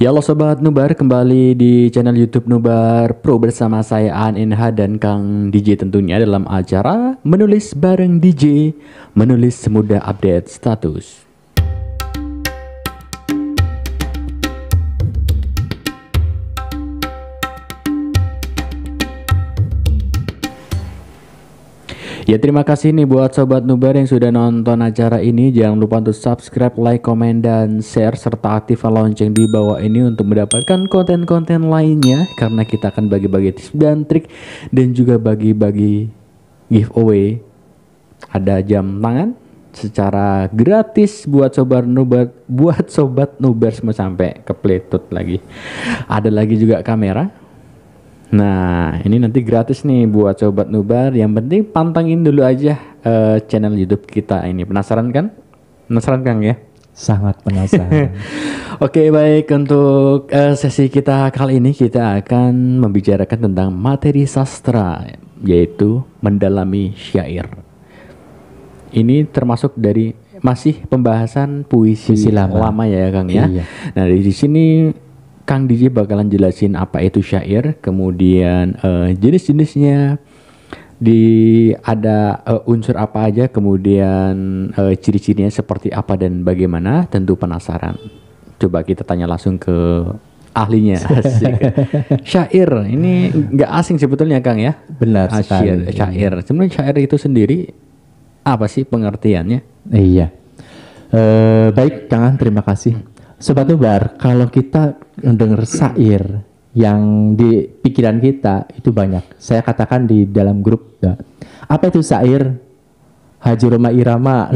Ya halo Sobat Nubar, kembali di channel YouTube Nubar Pro bersama saya Aan Inha dan Kang DJ tentunya dalam acara Menulis Bareng DJ, menulis semudah update status. Ya terima kasih nih buat Sobat Nubar yang sudah nonton acara ini. Jangan lupa untuk subscribe, like, komen, dan share serta aktifkan lonceng di bawah ini untuk mendapatkan konten-konten lainnya. Karena kita akan bagi-bagi tips dan trik dan juga bagi-bagi giveaway. Ada jam tangan secara gratis buat Sobat Nubar semua sampai kepletut lagi. Ada lagi juga kamera. Nah, ini nanti gratis nih buat Sobat Nubar. Yang penting pantengin dulu aja channel YouTube kita ini. Penasaran kan? Penasaran Kang ya? Sangat penasaran. Oke, baik. Untuk sesi kita kali ini kita akan membicarakan tentang materi sastra, yaitu mendalami syair. Ini termasuk dari masih pembahasan puisi lama ya Kang ya. Iya. Nah, di sini Kang DJ bakalan jelasin apa itu syair, kemudian jenis-jenisnya, ada unsur apa aja, kemudian ciri-cirinya seperti apa dan bagaimana. Tentu penasaran. Coba kita tanya langsung ke ahlinya. Syair ini nggak asing sebetulnya Kang ya. Benar sekali. Syair. Sebenarnya syair itu sendiri apa sih pengertiannya? Iya. Baik Kang, terima kasih. Sobat Nubar, kalau kita mendengar syair yang di pikiran kita itu banyak. Saya katakan di dalam grup, ya. Apa itu syair? Haji Roma Irama.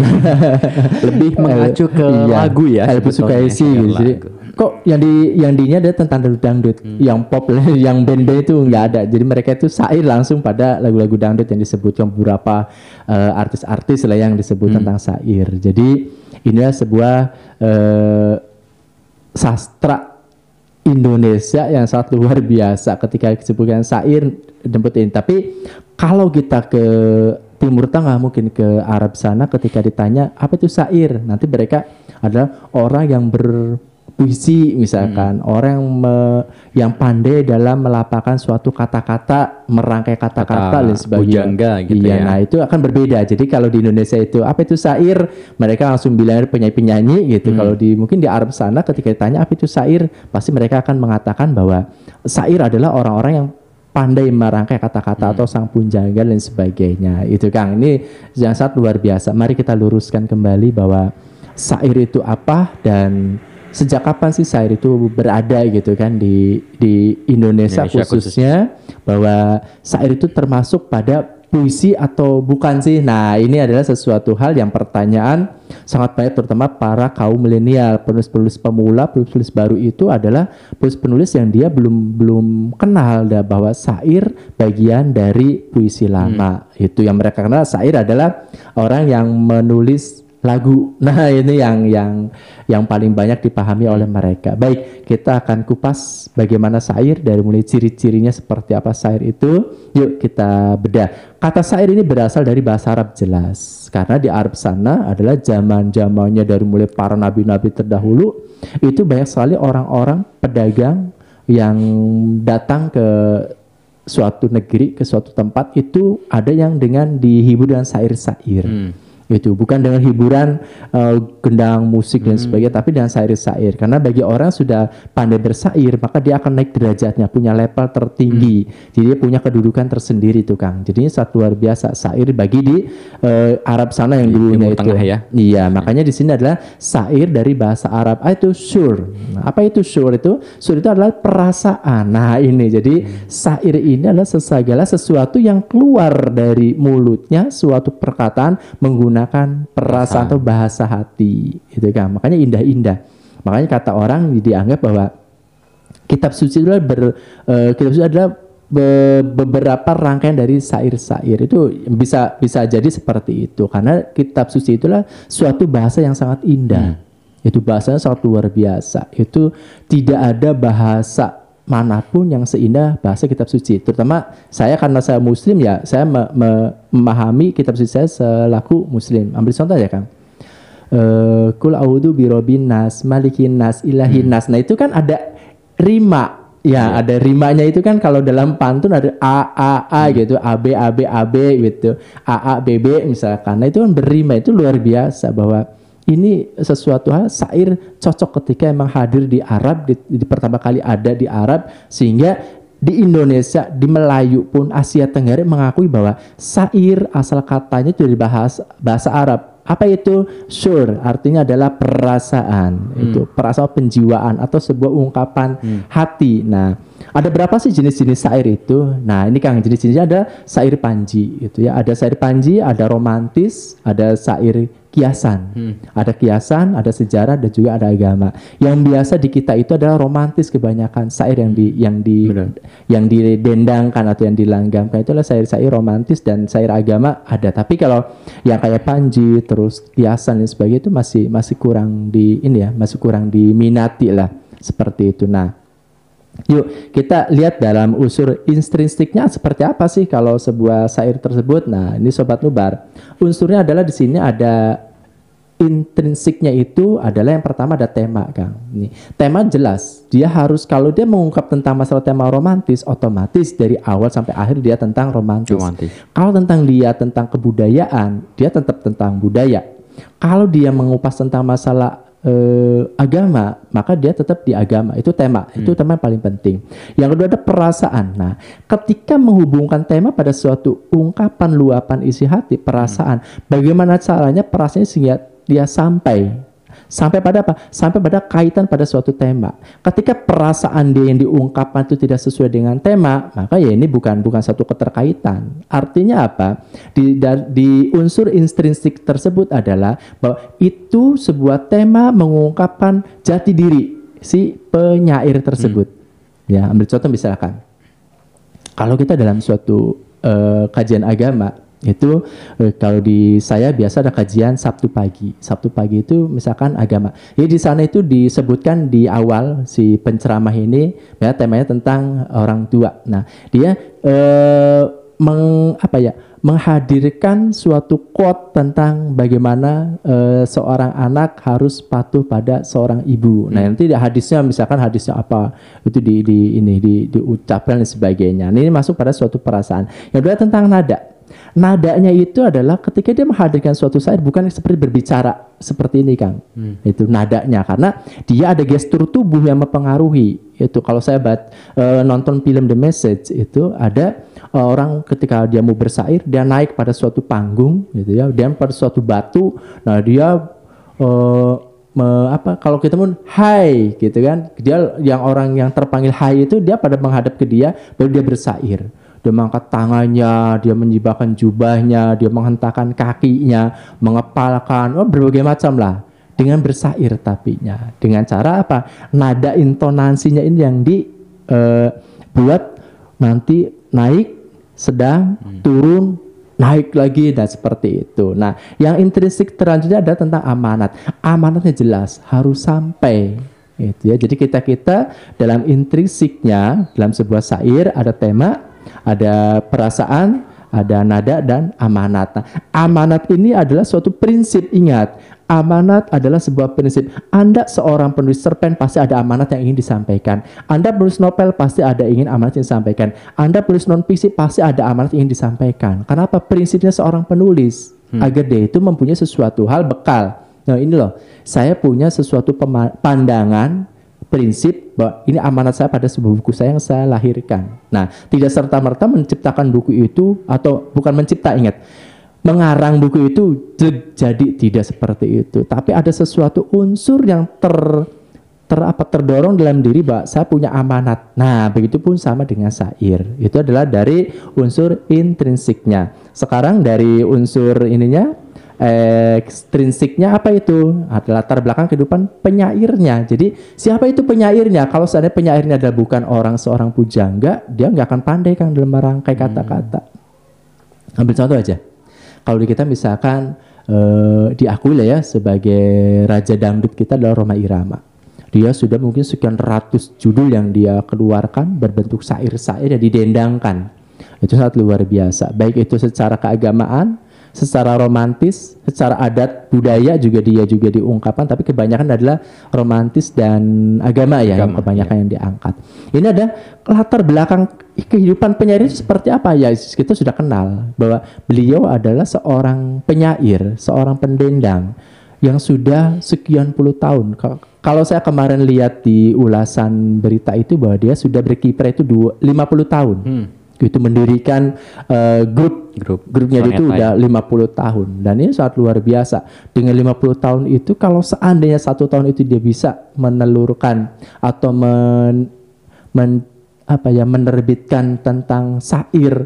Lebih mengacu ke lagu ya. Lebih suka isi gitu. Jadi, kok yang dinya ada tentang dangdut, yang pop, yang band-band itu nggak ada. Jadi mereka itu syair langsung pada lagu-lagu dangdut yang disebutkan beberapa artis-artis lah yang disebut tentang syair. Jadi inilah sebuah sastra Indonesia yang sangat luar biasa ketika disebutkan syair ini. Tapi kalau kita ke Timur Tengah, mungkin ke Arab sana, ketika ditanya apa itu syair, nanti mereka adalah orang yang berpuisi misalkan, orang yang pandai dalam melapakkan suatu kata-kata, merangkai kata-kata dan sebagainya. Gitu iya, ya. Nah itu akan berbeda. Jadi kalau di Indonesia itu apa itu syair, mereka langsung bilang penyanyi-penyanyi gitu. Kalau mungkin di Arab sana ketika ditanya apa itu syair, pasti mereka akan mengatakan bahwa syair adalah orang-orang yang pandai merangkai kata-kata atau sang punjangga dan sebagainya. Itu Kang, ini yang sangat luar biasa. Mari kita luruskan kembali bahwa syair itu apa dan sejak kapan sih syair itu berada gitu kan di Indonesia khususnya, bahwa syair itu termasuk pada puisi atau bukan sih? Nah, ini adalah sesuatu hal yang pertanyaan sangat banyak, terutama para kaum milenial, penulis-penulis pemula, penulis baru itu adalah penulis-penulis yang dia belum kenal bahwa syair bagian dari puisi lama. Itu yang mereka kenal, syair adalah orang yang menulis lagu. Nah, ini yang paling banyak dipahami oleh mereka. Baik, kita akan kupas bagaimana syair dari mulai ciri-cirinya seperti apa syair itu. Yuk kita bedah. Kata syair ini berasal dari bahasa Arab jelas. Karena di Arab sana adalah zaman-zamannya dari mulai para nabi-nabi terdahulu, itu banyak sekali orang-orang pedagang yang datang ke suatu negeri, ke suatu tempat, itu ada yang dengan dihibur dengan syair-syair. Itu bukan dengan hiburan gendang musik dan sebagainya, tapi dengan syair-syair. Karena bagi orang sudah pandai bersyair, maka dia akan naik derajatnya, punya level tertinggi. Jadi dia punya kedudukan tersendiri tuh Kang. Jadinya satu luar biasa syair bagi di Arab sana yang dulunya itu. Ya? Iya, makanya di sini adalah syair dari bahasa Arab. Itu syur. Nah, apa itu syur itu? Syur itu adalah perasaan. Nah, ini jadi syair ini adalah segala sesuatu yang keluar dari mulutnya, suatu perkataan menggunakan perasaan atau bahasa hati, itu kan. Makanya indah-indah. Makanya kata orang dianggap bahwa kitab suci adalah beberapa rangkaian dari syair-syair. Itu bisa jadi seperti itu, karena kitab suci itulah suatu bahasa yang sangat indah. Itu bahasanya sangat luar biasa. Itu tidak ada bahasa manapun yang seindah bahasa kitab suci. Terutama saya, karena saya muslim ya, saya memahami kitab suci saya selaku muslim. Ambil contoh ya Kang. Kul a'udzu birabbin nas, malikin nas, ilahin nas. Nah itu kan ada rima. Ya, ada rimanya itu kan kalau dalam pantun ada A gitu, AB gitu, B misalkan. Nah, itu kan berima, itu luar biasa bahwa ini sesuatu hal syair cocok ketika emang hadir di Arab, di pertama kali ada di Arab, sehingga di Indonesia, di Melayu pun Asia Tenggara mengakui bahwa syair asal katanya itu dari bahasa Arab. Apa itu? Syur, artinya adalah perasaan, itu perasaan penjiwaan atau sebuah ungkapan hati. Nah, ada berapa sih jenis-jenis syair itu? Nah, ini Kang, jenis-jenisnya ada syair panji, gitu ya. Ada syair panji, ada romantis, ada syair kiasan. Ada kiasan, ada sejarah, dan juga ada agama. Yang biasa di kita itu adalah romantis kebanyakan, syair yang didendangkan atau yang dilanggamkan itulah syair-syair romantis, dan syair agama ada. Tapi kalau yang kayak panji terus kiasan dan sebagainya itu masih kurang masih kurang diminati lah seperti itu. Nah, yuk kita lihat dalam unsur intrinstiknya seperti apa sih kalau sebuah syair tersebut. Nah, ini Sobat Nubar, unsurnya adalah di sini ada intrinsiknya, itu adalah yang pertama ada tema, Kang. Nih, tema jelas. Dia harus, kalau dia mengungkap tentang masalah tema romantis, otomatis dari awal sampai akhir dia tentang romantis. Kalau tentang kebudayaan, dia tetap tentang budaya. Kalau dia mengupas tentang masalah agama, maka dia tetap di agama. Itu tema. Itu tema yang paling penting. Yang kedua ada perasaan. Nah, ketika menghubungkan tema pada suatu ungkapan, luapan isi hati, perasaan, bagaimana caranya perasaannya sehingga dia sampai pada apa? Sampai pada kaitan pada suatu tema. Ketika perasaan dia yang diungkapkan itu tidak sesuai dengan tema, maka ya ini bukan satu keterkaitan. Artinya apa? Di unsur intrinsik tersebut adalah bahwa itu sebuah tema mengungkapkan jati diri si penyair tersebut. Ya, ambil contoh misalkan, kalau kita dalam suatu kajian agama, itu kalau di saya biasa ada kajian Sabtu pagi itu misalkan agama. Jadi di sana itu disebutkan di awal si penceramah ini ya, temanya tentang orang tua. Nah, dia menghadirkan suatu quote tentang bagaimana seorang anak harus patuh pada seorang ibu. Nah, nanti hadisnya misalkan hadisnya apa itu diucapkan dan sebagainya. Nah, ini masuk pada suatu perasaan. Yang kedua tentang nada. Nadanya itu adalah ketika dia menghadirkan suatu syair bukan seperti berbicara seperti ini, Kang. Itu nadanya, karena dia ada gestur tubuh yang mempengaruhi. Itu kalau saya nonton film The Message, itu ada orang ketika dia mau bersyair, dia naik pada suatu panggung gitu ya, dia pada suatu batu. Nah, dia kalau kita pun hai gitu kan, dia yang orang yang terpanggil hai itu dia pada menghadap ke dia baru dia bersyair. Dia mengangkat tangannya, dia menyibakkan jubahnya, dia menghentakkan kakinya, mengepalkan, berbagai macam lah. Dengan bersyair tapinya. Dengan cara apa? Nada intonasinya ini yang dibuat nanti naik, sedang, turun, naik lagi, dan seperti itu. Nah, yang intrinsik selanjutnya adalah tentang amanat. Amanatnya jelas, harus sampai. Itu ya. Jadi kita dalam intrinsiknya, dalam sebuah syair ada tema, ada perasaan, ada nada, dan amanat. Nah, amanat ini adalah suatu prinsip. Ingat, amanat adalah sebuah prinsip. Anda seorang penulis cerpen pasti ada amanat yang ingin disampaikan. Anda penulis novel pasti ada ingin amanat yang disampaikan. Anda penulis non-fiksi pasti ada amanat yang ingin disampaikan. Kenapa? Prinsipnya seorang penulis agar dia itu mempunyai sesuatu hal bekal. Nah, ini loh, saya punya sesuatu pandangan, prinsip bahwa ini amanat saya pada sebuah buku saya yang saya lahirkan. Nah, tidak serta-merta menciptakan buku itu, atau bukan mencipta, ingat, mengarang buku itu jadi tidak seperti itu. Tapi ada sesuatu unsur yang terdorong dalam diri bahwa saya punya amanat. Nah, begitu pun sama dengan syair. Itu adalah dari unsur intrinsiknya. Sekarang dari unsur ininya, ekstrinsiknya apa itu? Adalah latar belakang kehidupan penyairnya. Jadi siapa itu penyairnya? Kalau seandainya penyairnya adalah bukan seorang pujangga, dia nggak akan pandai, Kang, dalam merangkai kata-kata. Ambil contoh aja. Kalau di kita misalkan diakui lah ya sebagai raja dangdut kita adalah Rhoma Irama. Dia sudah mungkin sekian ratus judul yang dia keluarkan berbentuk syair-syair yang didendangkan. Itu sangat luar biasa. Baik itu secara keagamaan, secara romantis, secara adat budaya juga dia juga diungkapkan, tapi kebanyakan adalah romantis dan agama ya, yang kebanyakan yang diangkat. Ini ada latar belakang kehidupan penyair itu seperti apa ya, kita sudah kenal bahwa beliau adalah seorang penyair, seorang pendendang yang sudah sekian puluh tahun. Kalau saya kemarin lihat di ulasan berita itu bahwa dia sudah berkiprah itu 50 tahun. Itu mendirikan grupnya itu udah 50 tahun, dan ini sangat luar biasa. Dengan 50 tahun itu, kalau seandainya 1 tahun itu dia bisa menelurkan atau menerbitkan tentang syair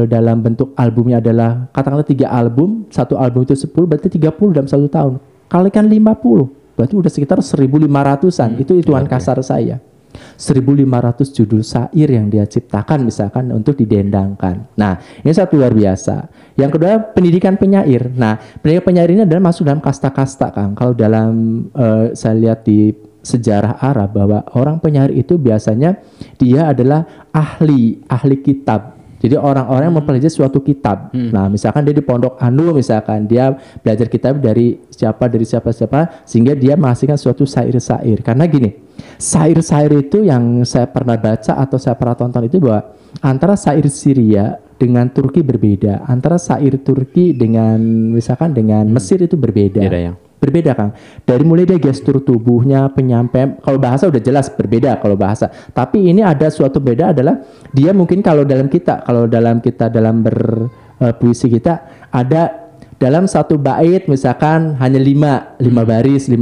dalam bentuk albumnya adalah katakanlah 3 album, 1 album itu 10, berarti 30 dalam 1 tahun. Kalikan 50, berarti udah sekitar 1.500-an. Itu hitungan kasar saya. 1.500 judul syair yang dia ciptakan misalkan untuk didendangkan. Nah, ini satu luar biasa. Yang kedua, pendidikan penyair. Nah, pendidikan penyair ini adalah masuk dalam kasta-kasta, Kang. Kalau dalam saya lihat di sejarah Arab bahwa orang penyair itu biasanya dia adalah ahli kitab. Jadi orang-orang yang mempelajari suatu kitab. Nah, misalkan dia di Pondok Anu, misalkan dia belajar kitab dari siapa sehingga dia menghasilkan suatu syair-syair. Karena gini, syair-syair itu yang saya pernah baca atau saya pernah tonton itu bahwa antara syair Syria dengan Turki berbeda, antara syair Turki dengan misalkan dengan Mesir itu berbeda. Berbeda, Kang. Dari mulai dia gestur tubuhnya, penyampaian, kalau bahasa udah jelas berbeda kalau bahasa. Tapi ini ada suatu beda adalah dia mungkin kalau dalam dalam berpuisi kita ada dalam satu bait misalkan hanya 5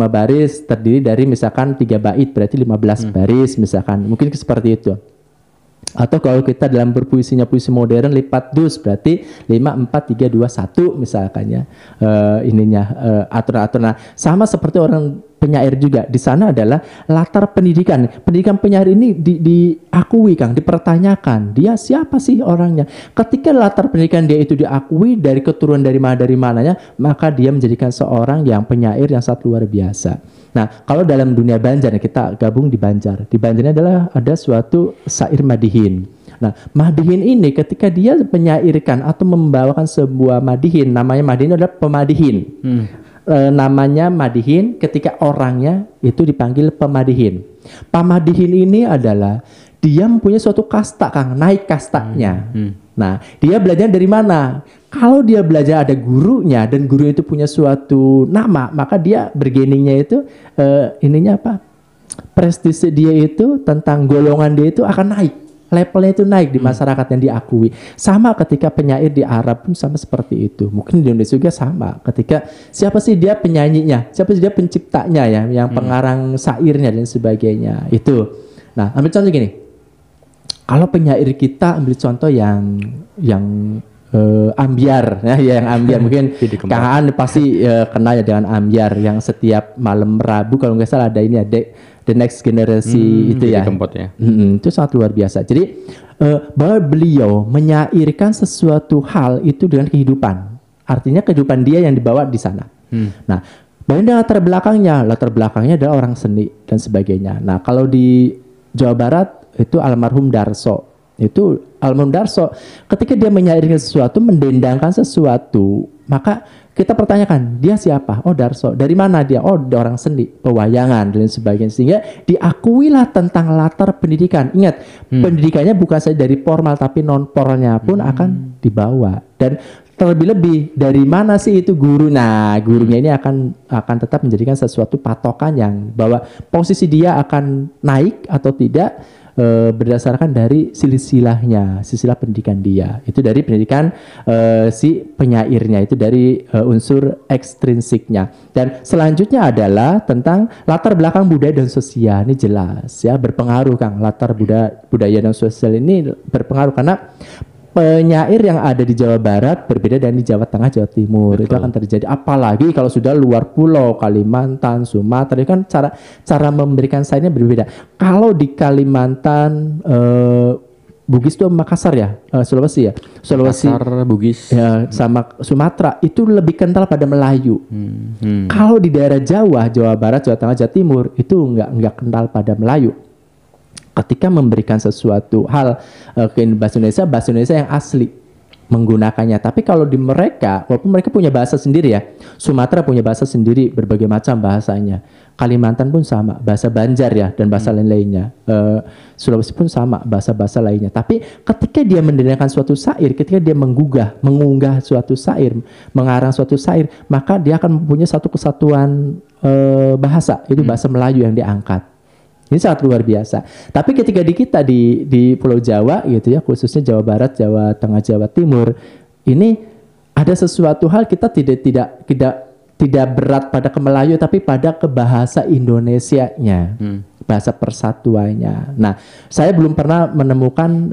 baris terdiri dari misalkan 3 bait berarti 15 baris misalkan. Mungkin seperti itu. Atau kalau kita dalam berpuisinya puisi modern lipat dus berarti 5 4 3 2 1 misalkannya aturan-aturan. Nah, sama seperti orang penyair juga di sana adalah latar pendidikan penyair ini diakui, Kang, dipertanyakan dia siapa sih orangnya. Ketika latar pendidikan dia itu diakui dari keturunan dari mananya, maka dia menjadikan seorang yang penyair yang sangat luar biasa. Nah, kalau dalam dunia Banjar, kita gabung di Banjar. Di Banjar ini adalah ada suatu syair madihin. Nah, madihin ini ketika dia menyairkan atau membawakan sebuah madihin, namanya madihin adalah pemadihin. Namanya madihin ketika orangnya itu dipanggil pemadihin. Pemadihin ini adalah dia mempunyai suatu kasta, Kang, naik kastanya. Nah, dia belajar dari mana? Kalau dia belajar ada gurunya dan guru itu punya suatu nama, maka dia bergeningnya itu prestise dia itu tentang golongan dia itu akan naik. Levelnya itu naik di masyarakat yang diakui. Sama ketika penyair di Arab pun sama seperti itu. Mungkin di Indonesia juga sama. Ketika siapa sih dia penyanyinya, siapa sih dia penciptanya ya, yang pengarang syairnya dan sebagainya. Itu. Nah, ambil contoh gini. Kalau penyair kita ambil contoh yang Ambyar ya, yang Ambyar mungkin Kang Aan pasti kenal ya dengan Ambyar yang setiap malam Rabu kalau nggak salah ada ini ya The Next Generasi itu ya. Itu sangat luar biasa. Jadi bahwa beliau menyairkan sesuatu hal itu dengan kehidupan. Artinya kehidupan dia yang dibawa di sana. Nah, bagian latar belakangnya adalah orang seni dan sebagainya. Nah, kalau di Jawa Barat itu almarhum Darso. Ketika dia menyairkan sesuatu, mendendangkan sesuatu, maka kita pertanyakan, dia siapa? Oh, Darso. Dari mana dia? Oh, orang seni, pewayangan dan sebagainya. Sehingga diakuilah tentang latar pendidikan. Ingat, pendidikannya bukan saja dari formal, tapi non-formalnya pun akan dibawa. Dan terlebih-lebih dari mana sih itu guru? Nah, gurunya ini akan tetap menjadikan sesuatu patokan yang bahwa posisi dia akan naik atau tidak berdasarkan dari silsilah pendidikan dia. Itu dari pendidikan si penyairnya, itu dari unsur ekstrinsiknya. Dan selanjutnya adalah tentang latar belakang budaya dan sosial. Ini jelas ya berpengaruh, Kang. Latar budaya dan sosial ini berpengaruh karena penyair yang ada di Jawa Barat berbeda dengan di Jawa Tengah, Jawa Timur. Betul. Itu akan terjadi. Apalagi kalau sudah luar pulau, Kalimantan, Sumatera, itu kan cara memberikan syairnya berbeda. Kalau di Kalimantan, Bugis itu Makassar ya, Sulawesi, Makassar, Bugis, ya, sama Sumatera itu lebih kental pada Melayu. Kalau di daerah Jawa Barat, Jawa Tengah, Jawa Timur itu nggak kental pada Melayu. Ketika memberikan sesuatu hal ke bahasa Indonesia yang asli, menggunakannya. Tapi kalau di mereka, walaupun mereka punya bahasa sendiri ya, Sumatera punya bahasa sendiri, berbagai macam bahasanya. Kalimantan pun sama, bahasa Banjar ya, dan bahasa lain-lainnya. Sulawesi pun sama, bahasa-bahasa lainnya. Tapi ketika dia mendengarkan suatu syair, ketika dia mengunggah suatu syair, mengarang suatu syair, maka dia akan mempunyai satu kesatuan bahasa, itu bahasa Melayu yang diangkat. Ini sangat luar biasa. Tapi ketika di kita di Pulau Jawa gitu ya, khususnya Jawa Barat, Jawa Tengah, Jawa Timur, ini ada sesuatu hal kita tidak berat pada ke Melayu, tapi pada ke bahasa Indonesianya, bahasa persatuannya. Nah, saya belum pernah menemukan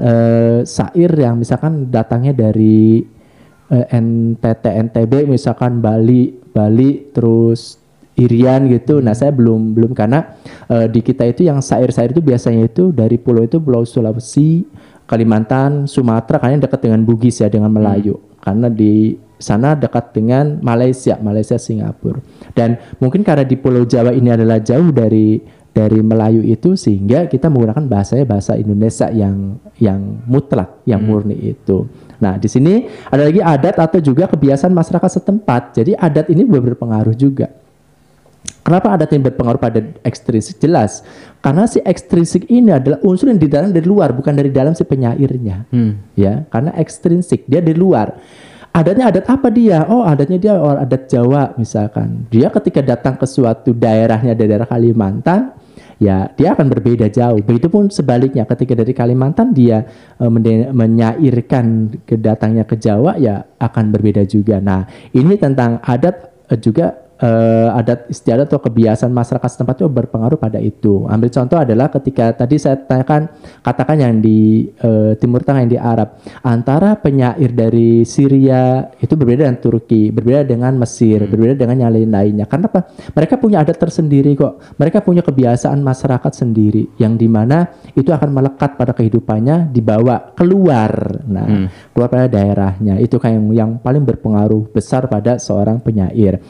syair yang misalkan datangnya dari NTT, NTB, misalkan Bali, terus Irian gitu. Nah, saya belum karena di kita itu yang syair-syair itu biasanya itu dari pulau itu, Pulau Sulawesi, Kalimantan, Sumatera, karena dekat dengan Bugis ya, dengan Melayu. Karena di sana dekat dengan Malaysia, Singapura. Dan mungkin karena di Pulau Jawa ini adalah jauh dari Melayu itu, sehingga kita menggunakan bahasa Indonesia yang mutlak, yang murni itu. Nah, di sini ada lagi adat atau juga kebiasaan masyarakat setempat. Jadi adat ini berpengaruh juga. Kenapa adat ini berpengaruh pada ekstrinsik? Jelas, karena si ekstrinsik ini adalah unsur yang dari luar, bukan dari dalam si penyairnya. Ya, karena ekstrinsik dia dari luar. Adatnya adat apa dia? Oh, adatnya dia adat Jawa misalkan. Dia ketika datang ke suatu daerahnya, daerah Kalimantan, ya dia akan berbeda jauh. Begitupun sebaliknya, ketika dari Kalimantan dia menyairkan kedatangnya ke Jawa, ya akan berbeda juga. Nah, ini tentang adat juga. Adat istiadat atau kebiasaan masyarakat setempat itu berpengaruh pada itu. Ambil contoh adalah ketika tadi saya katakan yang di Timur Tengah, yang di Arab, antara penyair dari Syria itu berbeda dengan Turki, berbeda dengan Mesir, berbeda dengan yang lain-lainnya. Karena apa? Mereka punya adat tersendiri kok. Mereka punya kebiasaan masyarakat sendiri yang dimana itu akan melekat pada kehidupannya, dibawa keluar. Nah, keluar pada daerahnya. Itu kan yang paling berpengaruh besar pada seorang penyair.